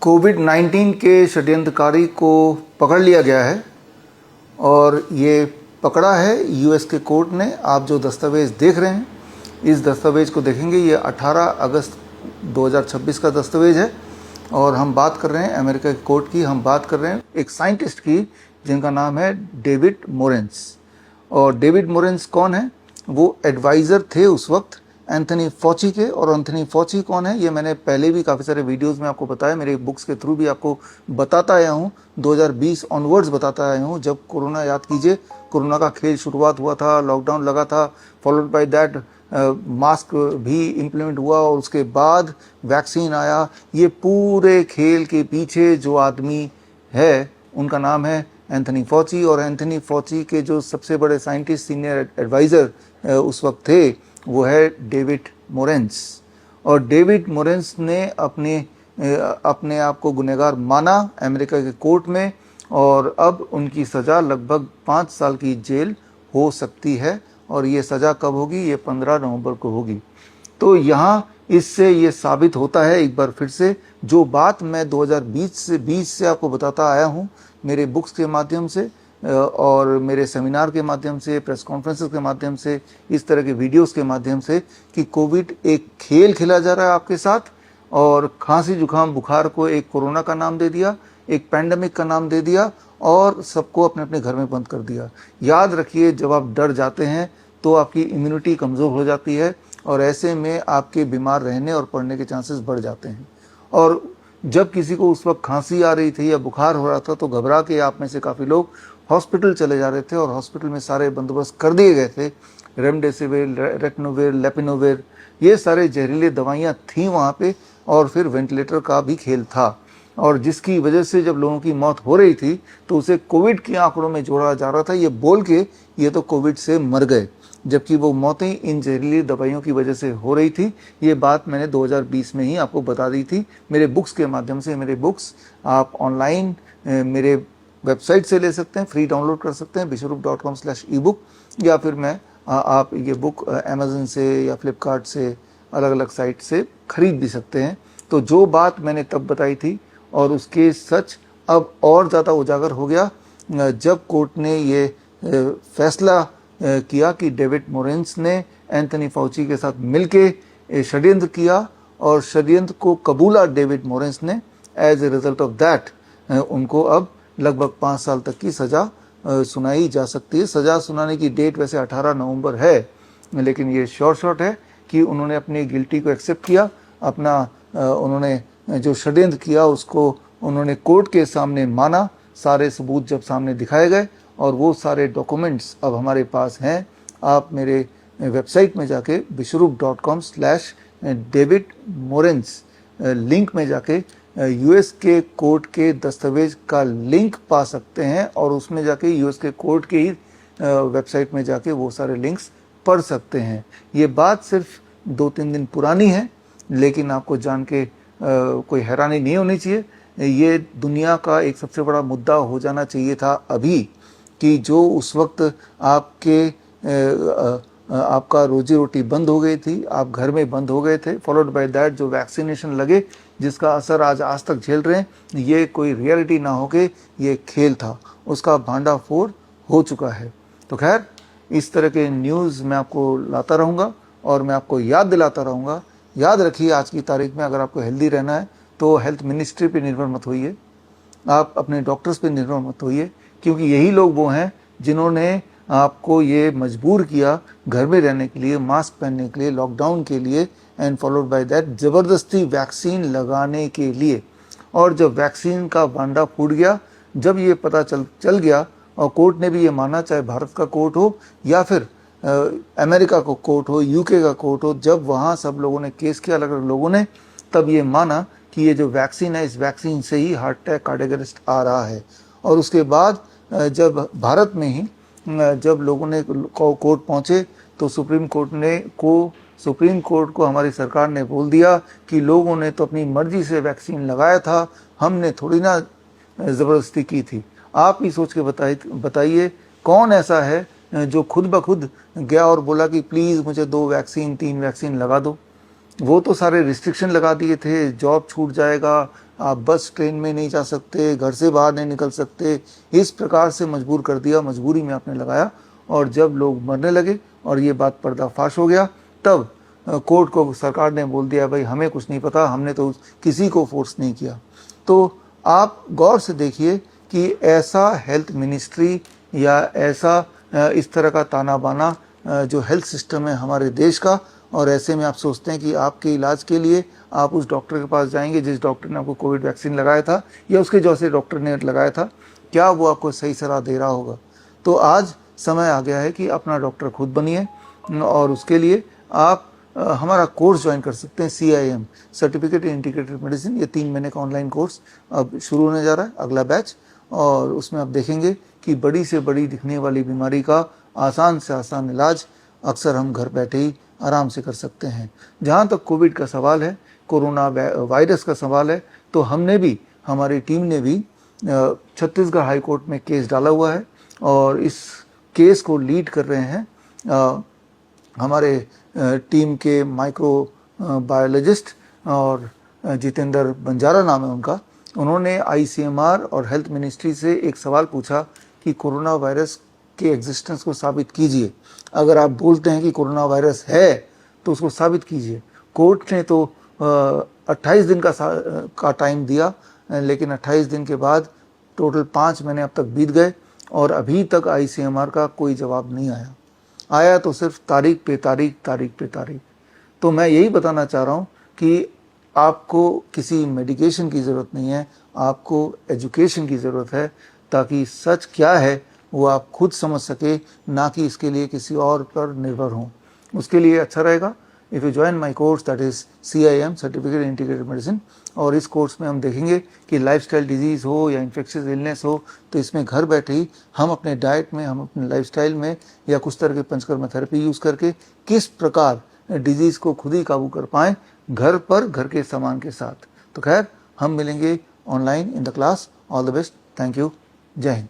कोविड-19 के षड्यंत्रकारी को पकड़ लिया गया है और ये पकड़ा है यूएस के कोर्ट ने। आप जो दस्तावेज़ देख रहे हैं, इस दस्तावेज़ को देखेंगे, ये 18 अगस्त 2026 का दस्तावेज़ है और हम बात कर रहे हैं अमेरिका के कोर्ट की। हम बात कर रहे हैं एक साइंटिस्ट की जिनका नाम है डेविड मोरेंस। और डेविड मोरेंस कौन है? वो एडवाइज़र थे उस वक्त एंथनी फॉची के। और एंथनी फॉची कौन है, ये मैंने पहले भी काफ़ी सारे वीडियोस में आपको बताया, मेरे बुक्स के थ्रू भी आपको बताता आया हूँ। 2020 ऑनवर्ड्स बताता आया हूँ। जब कोरोना, याद कीजिए, कोरोना का खेल शुरुआत हुआ था, लॉकडाउन लगा था, फॉलोड बाय दैट मास्क भी इम्प्लीमेंट हुआ और उसके बाद वैक्सीन आया। ये पूरे खेल के पीछे जो आदमी है उनका नाम है एंथनी फॉची। और एंथनी फॉची के जो सबसे बड़े साइंटिस्ट, सीनियर एडवाइज़र उस वक्त थे, वो है डेविड मोरेंस। और डेविड मोरेंस ने अपने आप को गुनहगार माना अमेरिका के कोर्ट में और अब उनकी सज़ा लगभग 5 साल की जेल हो सकती है। और ये सज़ा कब होगी? ये 15 नवंबर को होगी। तो यहाँ इससे ये साबित होता है एक बार फिर से, जो बात मैं 2020 से आपको बताता आया हूँ, मेरे बुक्स के माध्यम से और मेरे सेमिनार के माध्यम से, प्रेस कॉन्फ्रेंसेस के माध्यम से, इस तरह के वीडियोस के माध्यम से, कि कोविड एक खेल खेला जा रहा है आपके साथ। और खांसी जुकाम बुखार को एक कोरोना का नाम दे दिया, एक पैंडेमिक का नाम दे दिया और सबको अपने अपने घर में बंद कर दिया। याद रखिए, जब आप डर जाते हैं तो आपकी इम्यूनिटी कमज़ोर हो जाती है और ऐसे में आपके बीमार रहने और पड़ने के चांसेस बढ़ जाते हैं। और जब किसी को उस वक्त खांसी आ रही थी या बुखार हो रहा था तो घबरा के आप में से काफ़ी लोग हॉस्पिटल चले जा रहे थे और हॉस्पिटल में सारे बंदोबस्त कर दिए गए थे। रेमडेसिविर, रेटनोविर, लेपिनोविर, ये सारे जहरीले दवाइयाँ थीं वहाँ पे। और फिर वेंटिलेटर का भी खेल था और जिसकी वजह से जब लोगों की मौत हो रही थी तो उसे कोविड के आंकड़ों में जोड़ा जा रहा था, ये बोल के ये तो कोविड से मर गए, जबकि वो मौतें इन जहरीली दवाइयों की वजह से हो रही थी। ये बात मैंने 2020 में ही आपको बता दी थी मेरे बुक्स के माध्यम से। मेरे बुक्स आप ऑनलाइन मेरे वेबसाइट से ले सकते हैं, फ्री डाउनलोड कर सकते हैं vishwarup.com/ebook, या फिर आप ये बुक अमेज़न से या फ्लिपकार्ट से, अलग अलग साइट से खरीद भी सकते हैं। तो जो बात मैंने तब बताई थी और उसके सच अब और ज़्यादा उजागर हो गया जब कोर्ट ने ये फैसला किया कि डेविड मोरेंस ने एंथनी फॉची के साथ मिलके षड्यंत्र किया और षड्यंत्र को कबूला डेविड मोरेंस ने। As a result of that उनको अब लगभग 5 साल तक की सज़ा सुनाई जा सकती है। सज़ा सुनाने की डेट वैसे 18 नवंबर है, लेकिन ये शॉर्ट है कि उन्होंने अपनी गिल्टी को एक्सेप्ट किया। उन्होंने जो षड्यंत्र किया उसको उन्होंने कोर्ट के सामने माना। सारे सबूत जब सामने दिखाए गए और वो सारे डॉक्यूमेंट्स अब हमारे पास हैं। आप मेरे वेबसाइट में जाके vishwarup.com/डेविड मोरेंस लिंक में जाके यूएस के कोर्ट के दस्तावेज का लिंक पा सकते हैं और उसमें जाके यूएस के कोर्ट के ही वेबसाइट में जाके वो सारे लिंक्स पढ़ सकते हैं। ये बात सिर्फ 2-3 दिन पुरानी है, लेकिन आपको जान के कोई हैरानी नहीं होनी चाहिए। ये दुनिया का एक सबसे बड़ा मुद्दा हो जाना चाहिए था अभी, कि जो उस वक्त आपका रोजी रोटी बंद हो गई थी, आप घर में बंद हो गए थे, फॉलोड बाय दैट जो वैक्सीनेशन लगे जिसका असर आज तक झेल रहे हैं, ये कोई रियलिटी ना होके ये खेल था, उसका भांडाफोड़ हो चुका है। तो खैर, इस तरह के न्यूज़ मैं आपको लाता रहूँगा और मैं आपको याद दिलाता रहूँगा। याद रखिए, आज की तारीख में अगर आपको हेल्दी रहना है तो हेल्थ मिनिस्ट्री पे निर्भर मत होइए, आप अपने डॉक्टर्स पे निर्भर मत होइए, क्योंकि यही लोग वो हैं जिन्होंने आपको ये मजबूर किया घर में रहने के लिए, मास्क पहनने के लिए, लॉकडाउन के लिए, एंड फॉलोड बाय दैट ज़बरदस्ती वैक्सीन लगाने के लिए। और जब वैक्सीन का भांडा फूट गया, जब ये पता चल गया और कोर्ट ने भी ये माना, चाहे भारत का कोर्ट हो या फिर अमेरिका का कोर्ट हो, यूके का कोर्ट हो, जब वहाँ सब लोगों ने केस किया, अलग अलग लोगों ने, तब ये माना कि ये जो वैक्सीन है, इस वैक्सीन से ही हार्ट अटैक, कार्डियक अरेस्ट आ रहा है। और उसके बाद जब भारत में ही जब लोगों ने कोर्ट पहुँचे तो सुप्रीम कोर्ट को हमारी सरकार ने बोल दिया कि लोगों ने तो अपनी मर्जी से वैक्सीन लगाया था, हमने थोड़ी ना ज़बरदस्ती की थी। आप ही सोच के बताइए कौन ऐसा है जो खुद ब खुद गया और बोला कि प्लीज़ मुझे 2 वैक्सीन 3 वैक्सीन लगा दो। वो तो सारे रिस्ट्रिक्शन लगा दिए थे, जॉब छूट जाएगा, आप बस ट्रेन में नहीं जा सकते, घर से बाहर नहीं निकल सकते, इस प्रकार से मजबूर कर दिया, मजबूरी में आपने लगाया। और जब लोग मरने लगे और ये बात पर्दाफाश हो गया, तब कोर्ट को सरकार ने बोल दिया भाई हमें कुछ नहीं पता, हमने तो किसी को फोर्स नहीं किया। तो आप गौर से देखिए कि ऐसा हेल्थ मिनिस्ट्री या ऐसा इस तरह का ताना बाना जो हेल्थ सिस्टम है हमारे देश का, और ऐसे में आप सोचते हैं कि आपके इलाज के लिए आप उस डॉक्टर के पास जाएंगे जिस डॉक्टर ने आपको कोविड वैक्सीन लगाया था या उसके जैसे डॉक्टर ने लगाया था, क्या वो आपको सही सलाह दे रहा होगा? तो आज समय आ गया है कि अपना डॉक्टर खुद बनिए, और उसके लिए आप हमारा कोर्स ज्वाइन कर सकते हैं, CIM certificate in integrated medicine. ये 3 महीने का ऑनलाइन कोर्स अब शुरू होने जा रहा है, अगला बैच। और उसमें आप देखेंगे कि बड़ी से बड़ी दिखने वाली बीमारी का आसान से आसान इलाज अक्सर हम घर बैठे ही आराम से कर सकते हैं। जहाँ तक कोविड का सवाल है, कोरोना वायरस का सवाल है, तो हमने भी, हमारी टीम ने भी छत्तीसगढ़ हाई कोर्ट में केस डाला हुआ है, और इस केस को लीड कर रहे हैं हमारे टीम के माइक्रो बायोलॉजिस्ट और जितेंद्र बंजारा नाम है उनका। उन्होंने ICMR और हेल्थ मिनिस्ट्री से एक सवाल पूछा कि कोरोना वायरस के एग्जिस्टेंस को साबित कीजिए। अगर आप बोलते हैं कि कोरोना वायरस है तो उसको साबित कीजिए। कोर्ट ने तो 28 दिन का टाइम दिया, लेकिन 28 दिन के बाद टोटल 5 महीने अब तक बीत गए और अभी तक ICMR का कोई जवाब नहीं आया तो सिर्फ तारीख पे तारीख। तो मैं यही बताना चाह रहा हूँ कि आपको किसी मेडिकेशन की ज़रूरत नहीं है, आपको एजुकेशन की ज़रूरत है, ताकि सच क्या है वो आप खुद समझ सके, ना कि इसके लिए किसी और पर निर्भर हों। उसके लिए अच्छा रहेगा if you join my course, that is CIM certificate integrated medicine. और इस कोर्स में हम देखेंगे कि लाइफस्टाइल डिजीज़ हो या इन्फेक्शियस इलनेस हो, तो इसमें घर बैठे ही हम अपने डाइट में, हम अपने लाइफस्टाइल में या कुछ तरह के पंचकर्मा थेरेपी यूज़ करके किस प्रकार डिजीज़ को खुद ही काबू कर पाएँ, घर पर, घर के सामान के साथ। तो खैर, हम मिलेंगे online in the class. All the best, thank you, जय हिंद।